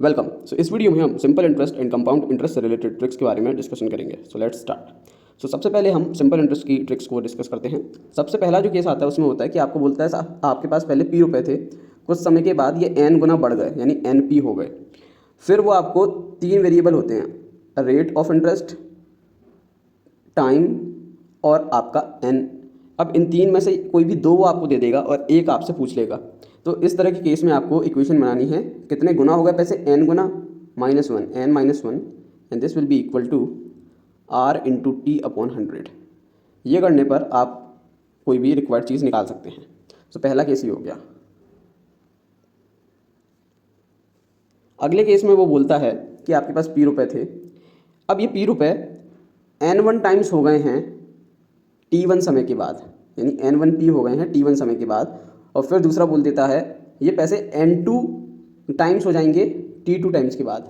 Welcome. सो इस video में हम simple interest and compound interest से रिलेटेड ट्रिक्स के बारे में डिस्कशन करेंगे। So let's start. सो सबसे पहले हम सिंपल इंटरेस्ट की ट्रिक्स को डिस्कस करते हैं। सबसे पहला जो केस आता है उसमें होता है कि आपको बोलता है आपके पास पहले पी रुपए थे, कुछ समय के बाद ये एन गुना बढ़ गए यानी एन पी हो गए। फिर वो आपको तीन वेरिएबल होते हैं, रेट ऑफ इंटरेस्ट, टाइम और आपका एन। अब इन तीन में से कोई भी दो वो आपको दे देगा और एक आपसे पूछ लेगा। तो इस तरह के केस में आपको इक्वेशन बनानी है, कितने गुना होगा पैसे एन गुना -1 n -1 and this will be equal to R into T upon 100। ये करने पर आप कोई भी रिक्वायर्ड चीज़ निकाल सकते हैं। तो पहला केस ये हो गया। अगले केस में वो बोलता है कि आपके पास पी रुपए थे। अब ये पी रुपए n1 टाइम्स हो गए हैं t1 समय के बाद, यानी n1 p हो गए हैं t1 समय के बाद। और फिर दूसरा बोल देता है ये पैसे n2 टाइम्स हो जाएंगे t2 टाइम्स के बाद।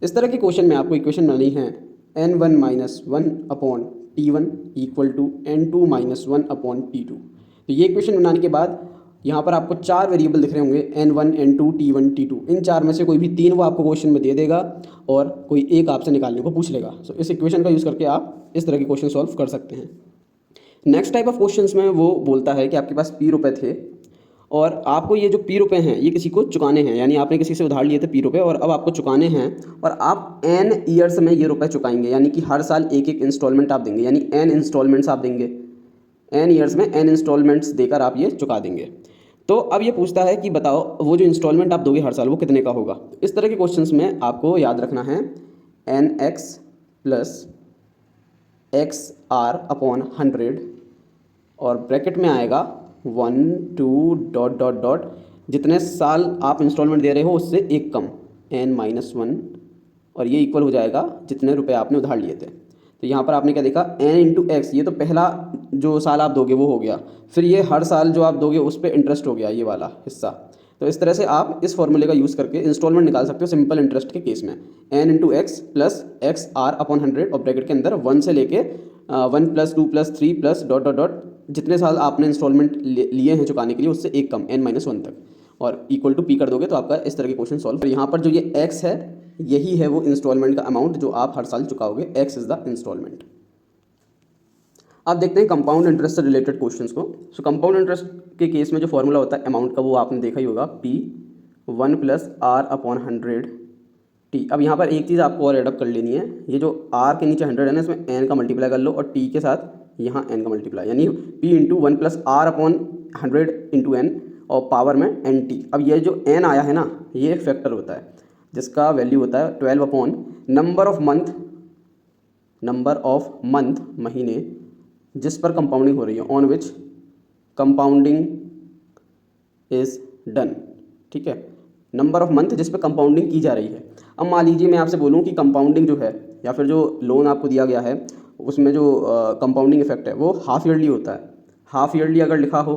इस तरह के क्वेश्चन में आपको इक्वेशन बनानी है n1 -1 upon t1 equal to n2 -1 upon t2। तो ये इक्वेशन बनाने के बाद यहाँ पर आपको चार वेरिएबल दिख रहे होंगे n1 n2 t1 t2। इन चार में से कोई भी तीन वो आपको क्वेश्चन में दे देगा और कोई एक आपसे निकालने को पूछ लेगा। सो इस इक्वेशन का यूज़ करके आप इस तरह के क्वेश्चन सॉल्व कर सकते हैं। नेक्स्ट टाइप ऑफ क्वेश्चंस में वो बोलता है कि आपके पास पी रुपए थे और आपको ये जो पी रुपए हैं ये किसी को चुकाने हैं, यानी आपने किसी से उधार लिए थे पी रुपए और अब आपको चुकाने हैं और आप एन ईयर्स में ये रुपए चुकाएंगे, यानी कि हर साल एक एक इंस्टॉलमेंट आप देंगे, यानी एन इंस्टॉलमेंट्स आप देंगे। एन ईयर्स में एन इंस्टॉलमेंट्स देकर आप ये चुका देंगे। तो अब ये पूछता है कि बताओ वो जो इंस्टॉलमेंट आप दोगे हर साल वो कितने का होगा। इस तरह के क्वेश्चंस में आपको याद रखना है n x plus x R upon 100 और ब्रैकेट में आएगा 1 2 डॉट डॉट डॉट जितने साल आप इंस्टॉलमेंट दे रहे हो उससे एक कम n-1 और ये इक्वल हो जाएगा जितने रुपए आपने उधार लिए थे। तो यहाँ पर आपने क्या देखा n इंटू एक्स, ये तो पहला जो साल आप दोगे वो हो गया, फिर ये हर साल जो आप दोगे उस पर इंटरेस्ट हो गया ये वाला हिस्सा। तो इस तरह से आप इस फॉर्मूले का यूज़ करके इंस्टॉलमेंट निकाल सकते हो सिंपल इंटरेस्ट के केस में। n into x plus x R upon 100 और ब्रैकेट के अंदर 1 से लेके 1 + 2 + 3 प्लस डॉट डॉट डॉट जितने साल आपने इंस्टॉलमेंट लिए हैं चुकाने के लिए उससे एक कम n-1 तक और इक्वल टू पी कर दोगे तो आपका इस तरह के क्वेश्चन सॉल्व। और यहाँ पर जो ये x है यही है वो इंस्टॉलमेंट का अमाउंट जो आप हर साल चुकाओगे, x इज़ द इंस्टॉलमेंट। अब देखते हैं कंपाउंड इंटरेस्ट से रिलेटेड क्वेश्चंस को। सो कंपाउंड इंटरेस्ट के केस में जो फॉर्मूला होता है अमाउंट का वो आपने देखा ही होगा, p 1 + r अपॉन 100 t। अब यहाँ पर एक चीज़ आपको और एडअप कर लेनी है, ये जो r के नीचे 100 है ना इसमें n का मल्टीप्लाई कर लो और t के साथ यहाँ n का मल्टीप्लाई, यानी p into 1 + r upon 100 into n और पावर में nt। अब ये जो n आया है ना ये एक फैक्टर होता है जिसका वैल्यू होता है 12 अपॉन नंबर ऑफ मंथ महीने जिस पर कंपाउंडिंग हो रही है, on which compounding is done. ठीक है, नंबर ऑफ मंथ जिस पर कंपाउंडिंग की जा रही है। अब मान लीजिए मैं आपसे बोलूं कि कंपाउंडिंग जो है या फिर जो लोन आपको दिया गया है उसमें जो कंपाउंडिंग इफेक्ट है वो हाफ ईयरली होता है। हाफ ईयरली अगर लिखा हो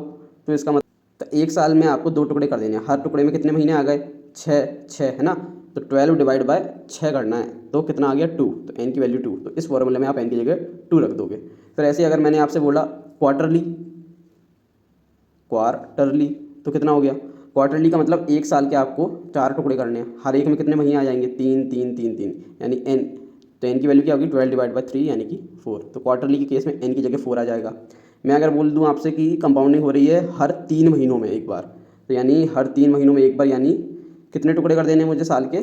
तो इसका मतलब तो एक साल में आपको 2 टुकड़े कर देने हैं, हर टुकड़े में कितने महीने आ गए 6 है ना। तो 12 डिवाइड बाय 6 करना है तो कितना आ गया 2, तो n की वैल्यू 2। तो इस फॉर्मूले में आप n की जगह 2 रख दोगे। फिर ऐसे अगर मैंने आपसे बोला क्वार्टरली तो कितना हो गया, क्वार्टरली का मतलब एक साल के आपको 4 टुकड़े करने हैं, हर एक में कितने महीने आ जाएंगे 3 3 3 3 यानी n। तो n की वैल्यू क्या होगी 12 डिवाइड बाय 3 यानी कि 4। तो क्वार्टरली के केस में n की जगह 4 आ जाएगा। मैं अगर बोल दूं आपसे कि कंपाउंडिंग हो रही है हर 3 महीनों में एक बार, तो यानी हर 3 महीनों में एक बार, यानी कितने टुकड़े कर देने हैं मुझे साल के,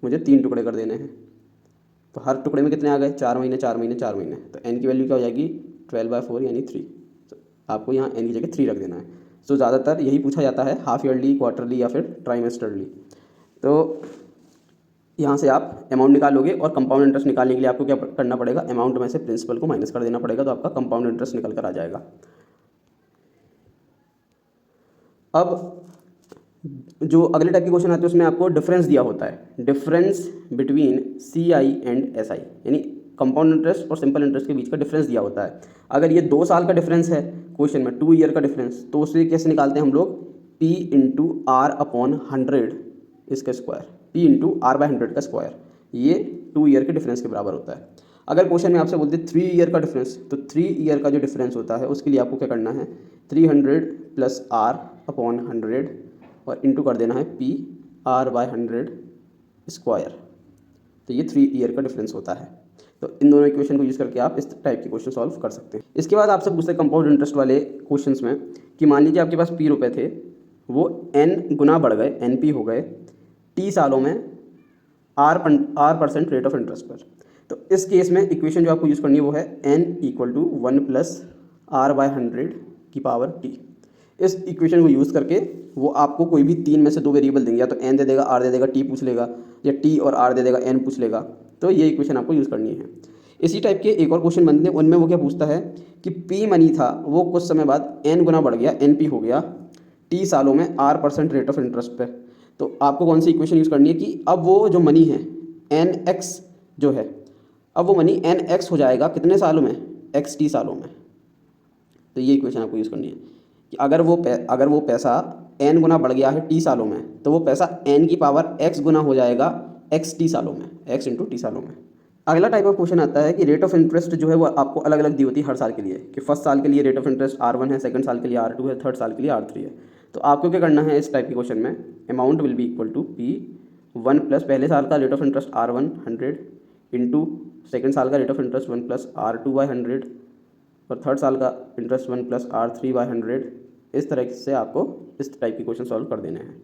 मुझे 3 टुकड़े कर देने हैं। तो हर टुकड़े में कितने आ गए 4 महीने 4 महीने 4 महीने। तो n की वैल्यू क्या हो जाएगी 12/4 यानी 3। तो आपको यहाँ n की जगह 3 रख देना है। तो ज़्यादातर यही पूछा जाता है हाफ ईयरली, क्वार्टरली या फिर ट्राइमेस्टरली। तो यहाँ से आप अमाउंट निकालोगे और कंपाउंड इंटरेस्ट निकालने के लिए आपको क्या करना पड़ेगा, अमाउंट में से प्रिंसिपल को माइनस कर देना पड़ेगा, तो आपका कंपाउंड इंटरेस्ट निकल कर आ जाएगा। अब जो अगले टाइप के क्वेश्चन आते हैं उसमें आपको डिफरेंस दिया होता है, difference between CI and SI, यानी कंपाउंड इंटरेस्ट और सिंपल इंटरेस्ट के बीच का डिफरेंस दिया होता है। अगर ये 2 साल का डिफरेंस है क्वेश्चन में, 2 ईयर का डिफरेंस, तो उसे कैसे निकालते हैं हम लोग, P इंटू R अपॉन 100 इसका स्क्वायर, P इंटू R/100 का स्क्वायर, ये 2 ईयर के डिफरेंस के बराबर होता है। अगर क्वेश्चन में आपसे बोलते 3 ईयर का डिफरेंस, तो 3 ईयर का जो डिफरेंस होता है उसके लिए आपको क्या करना है 300 + R अपॉन 100 और इंटू कर देना है P R/100 स्क्वायर। तो ये 3 ईयर का डिफरेंस होता है। तो इन दोनों इक्वेशन को यूज़ करके आप इस टाइप के क्वेश्चन सॉल्व कर सकते हैं। इसके बाद आपसे पूछते हैं कंपाउंड इंटरेस्ट वाले क्वेश्चंस में कि मान लीजिए आपके पास पी रुपए थे, वो n गुना बढ़ गए, NP हो गए t सालों में R% रेट ऑफ इंटरेस्ट पर। तो इस केस में इक्वेशन जो आपको यूज़ करनी है वो है n equal to 1 plus R/100 की पावर t। इस इक्वेशन को यूज़ करके वो आपको कोई भी 3 में से 2 वेरिएबल देंगे, या तो n दे देगा, r दे देगा, t पूछ लेगा, या t और r दे देगा, n पूछ लेगा। तो ये इक्वेशन आपको यूज़ करनी है। इसी टाइप के एक और क्वेश्चन बनते हैं, उनमें वो क्या पूछता है कि p मनी था, वो कुछ समय बाद n गुना बढ़ गया, NP हो गया t सालों में R% रेट ऑफ इंटरेस्ट पे। तो आपको कौन सी इक्वेशन यूज़ करनी है कि अब वो जो मनी है nx जो है, अब वो मनी nx हो जाएगा कितने सालों में, xt सालों में। तो ये इक्वेशन आपको यूज़ करनी है कि अगर वो पैसा n गुना बढ़ गया है t सालों में, तो वो पैसा n की पावर x गुना हो जाएगा xt सालों में, x इंटू टी सालों में। अगला टाइप ऑफ क्वेश्चन आता है कि रेट ऑफ इंटरेस्ट जो है वो आपको अलग अलग दी होती है हर साल के लिए, कि फर्स्ट साल के लिए रेट ऑफ इंटरेस्ट R1 है, सेकंड साल के लिए R2 है, थर्ड साल के लिए R3 है। तो आपको क्या करना है इस टाइप के क्वेश्चन में, amount will be equal to P1 plus पहले साल का rate of interest R1 100 into second साल का rate of interest 1 plus R2/100 और थर्ड साल का इंटरेस्ट 1 प्लस R3/100। इस तरह से आपको इस टाइप के क्वेश्चन सॉल्व कर देने हैं।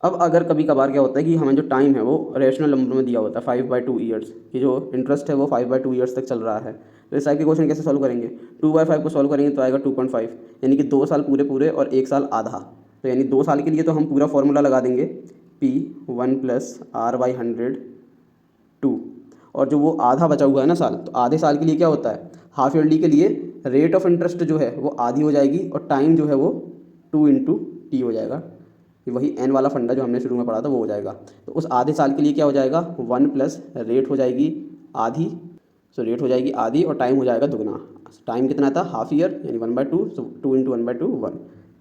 अब अगर कभी कभार क्या होता है कि हमें जो टाइम है वो रेशनल नंबर में दिया होता है 5/2 ईयर्स, कि जो इंटरेस्ट है वो 5/2 ईयर्स तक चल रहा है। तो इस टाइप के क्वेश्चन कैसे सॉल्व करेंगे, 2/5 को सॉल्व करेंगे तो आएगा 2.5, यानी कि 2 साल पूरे पूरे और 1 साल आधा। तो यानी 2 साल के लिए तो हम पूरा फॉर्मूला लगा देंगे P1 प्लस R/100 2, और जो वो आधा बचा हुआ है ना साल, तो आधे साल के लिए क्या होता है, हाफ ईयरली के लिए रेट ऑफ इंटरेस्ट जो है वो आधी हो जाएगी और टाइम जो है वो 2 इंटू टी हो जाएगा। वही n वाला फंडा जो हमने शुरू में पढ़ा था वो हो जाएगा। तो उस आधे साल के लिए क्या हो जाएगा, 1 प्लस रेट हो जाएगी आधी, सो रेट हो जाएगी आधी और टाइम हो जाएगा दुगना। टाइम कितना था, हाफ ईयर, यानी 1/2, सो 2 इंटू 1/2 1।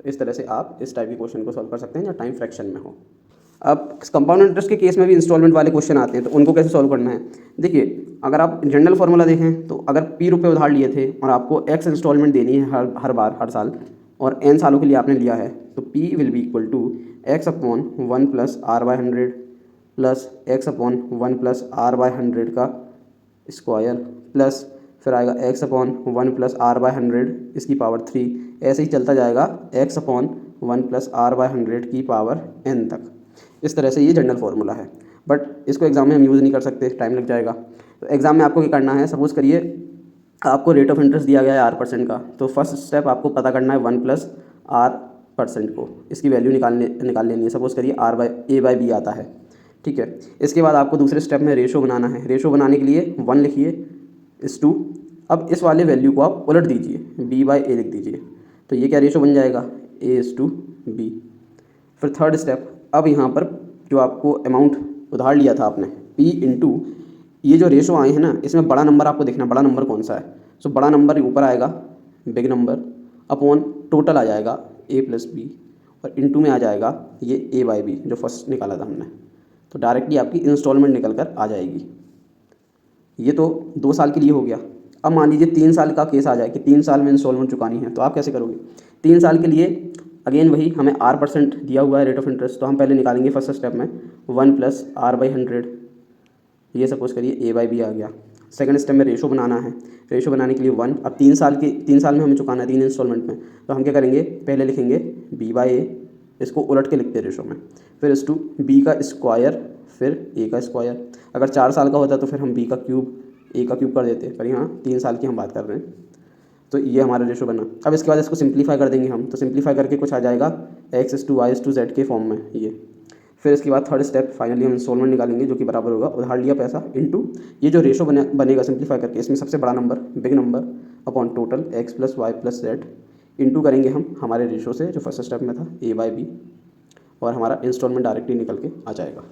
इस तरह से आप इस टाइप के क्वेश्चन को सॉल्व कर सकते हैं जहाँ टाइम फ्रैक्शन में हो। अब कंपाउंड इंटरेस्ट के केस में भी इंस्टॉलमेंट वाले क्वेश्चन आते हैं, तो उनको कैसे सॉल्व करना है। देखिए अगर आप जनरल फार्मूला देखें तो अगर P रुपये उधार लिए थे और आपको x इंस्टॉलमेंट देनी है हर साल, और n सालों के लिए आपने लिया है, तो P will be equal to x/1 plus R/100 plus x/1 plus R/100 का स्क्वायर, प्लस फिर आएगा x/1 प्लस R/100 इसकी पावर 3। ऐसे ही चलता जाएगा x/1 प्लस R/100 की पावर n तक। इस तरह से ये जनरल फार्मूला है, बट इसको एग्जाम में हम यूज़ नहीं कर सकते, टाइम लग जाएगा। तो एग्ज़ाम में आपको क्या करना है, सपोज़ करिए आपको रेट ऑफ इंटरेस्ट दिया गया है R% का, तो फर्स्ट स्टेप आपको पता करना है 1 प्लस R% को, इसकी वैल्यू निकाल लेनी है। सपोज़ करिए A/B आता है, ठीक है। इसके बाद आपको दूसरे स्टेप में रेशो बनाना है। रेशो बनाने के लिए 1 लिखिए (2). अब इस वाले वैल्यू को आप उलट दीजिए, B/A लिख दीजिए, तो ये क्या रेशो बन जाएगा, A/B। फिर थर्ड स्टेप, अब यहाँ पर जो आपको अमाउंट उधार लिया था आपने, P इंटू ये जो रेशो आए हैं ना, इसमें बड़ा नंबर आपको देखना, बड़ा नंबर कौन सा है। सो बड़ा नंबर ऊपर आएगा बिग नंबर, अपॉन टोटल आ जाएगा A+B, और इंटू में आ जाएगा ये A/B जो फर्स्ट निकाला था हमने। तो डायरेक्टली आपकी इंस्टॉलमेंट निकल कर आ जाएगी। ये तो 2 साल के लिए हो गया। अब मान लीजिए 3 साल का केस आ जाए कि 3 साल में इंस्टॉलमेंट चुकानी है, तो आप कैसे करोगे। 3 साल के लिए अगेन वही हमें R% दिया हुआ है रेट ऑफ इंटरेस्ट, तो हम पहले निकालेंगे फर्स्ट स्टेप में 1 प्लस R/100, ये सपोज़ करिए A/B आ गया। सेकंड स्टेप में रेशो बनाना है, रेशो बनाने के लिए 1। अब 3 साल में हमें चुकाना है 3 इंस्टॉलमेंट में, तो हम क्या करेंगे, पहले लिखेंगे B/A, इसको उलट के लिखते हैं रेशो में, फिर (2) B का स्क्वायर, फिर A का स्क्वायर। अगर 4 साल का होता तो फिर हम B का क्यूब A का क्यूब कर देते, पर यहाँ 3 साल की हम बात कर रहे हैं, तो ये हमारा रेशो बना। अब इसके बाद इसको सिंप्लीफाई कर देंगे हम, तो सिंप्लीफाई करके कुछ आ जाएगा x/y/z के फॉर्म में ये। फिर इसके बाद थर्ड स्टेप फाइनली हम इंस्टॉलमेंट निकालेंगे, जो कि बराबर होगा उधार लिया पैसा इंटू ये जो रेशो बनेगा सिंप्लीफाई करके, इसमें सबसे बड़ा number big number upon total x+y+z into करेंगे हम हमारे रेशो से जो फर्स्ट स्टेप में था A/B, और हमारा इंस्टॉलमेंट डायरेक्टली निकल के आ जाएगा।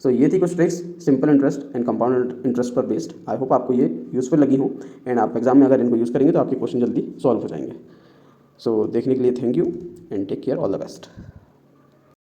सो ये थी कुछ tricks simple interest and compound interest पर बेस्ड। आई होप आपको ये यूज़फुल लगी हो, एंड आप एग्जाम में अगर इनको यूज़ करेंगे तो आपके क्वेश्चन जल्दी सॉल्व हो जाएंगे। सो देखने के लिए thank you and take care, all the best.